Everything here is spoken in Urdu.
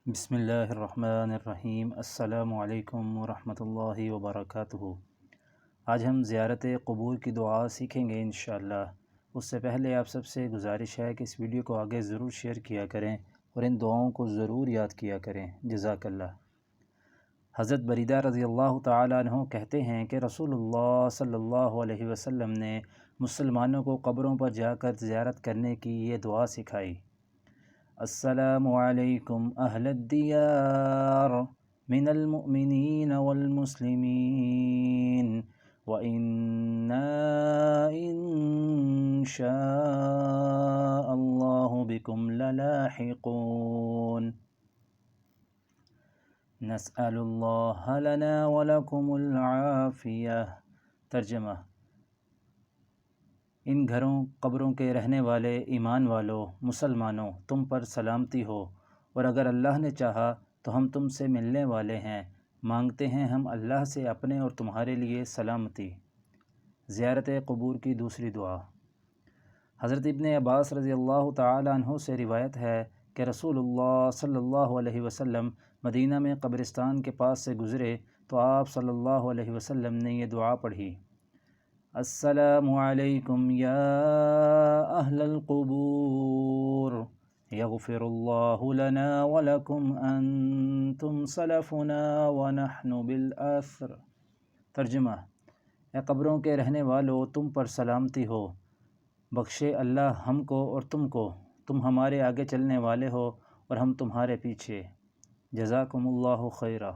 بسم اللہ الرحمن الرحیم۔ السلام علیکم ورحمۃ اللہ وبرکاتہ۔ آج ہم زیارت قبور کی دعا سیکھیں گے انشاءاللہ۔ اس سے پہلے آپ سب سے گزارش ہے کہ اس ویڈیو کو آگے ضرور شیئر کیا کریں اور ان دعاؤں کو ضرور یاد کیا کریں۔ جزاک اللہ۔ حضرت بریدہ رضی اللہ تعالیٰ عنہ کہتے ہیں کہ رسول اللہ صلی اللہ علیہ وسلم نے مسلمانوں کو قبروں پر جا کر زیارت کرنے کی یہ دعا سکھائی۔ السلام علیکم اہل الدیار من المؤمنین والمسلمین وَإِنَّا إِن شاء اللہ بكم للاحقون نسأل اللہ لنا ولکم العافیہ۔ ترجمہ: ان گھروں قبروں کے رہنے والے ایمان والوں مسلمانوں، تم پر سلامتی ہو، اور اگر اللہ نے چاہا تو ہم تم سے ملنے والے ہیں، مانگتے ہیں ہم اللہ سے اپنے اور تمہارے لیے سلامتی۔ زیارت قبور کی دوسری دعا۔ حضرت ابن عباس رضی اللہ تعالیٰ عنہ سے روایت ہے کہ رسول اللہ صلی اللہ علیہ وسلم مدینہ میں قبرستان کے پاس سے گزرے تو آپ صلی اللہ علیہ وسلم نے یہ دعا پڑھی: السلام علیکم یا اہل القبور یغفر اللہ لنا ولکم انتم سلفنا ونحن بالآثر۔ ترجمہ: اے قبروں کے رہنے والو، تم پر سلامتی ہو، بخشے اللہ ہم کو اور تم کو، تم ہمارے آگے چلنے والے ہو اور ہم تمہارے پیچھے۔ جزاکم اللہ خیرا۔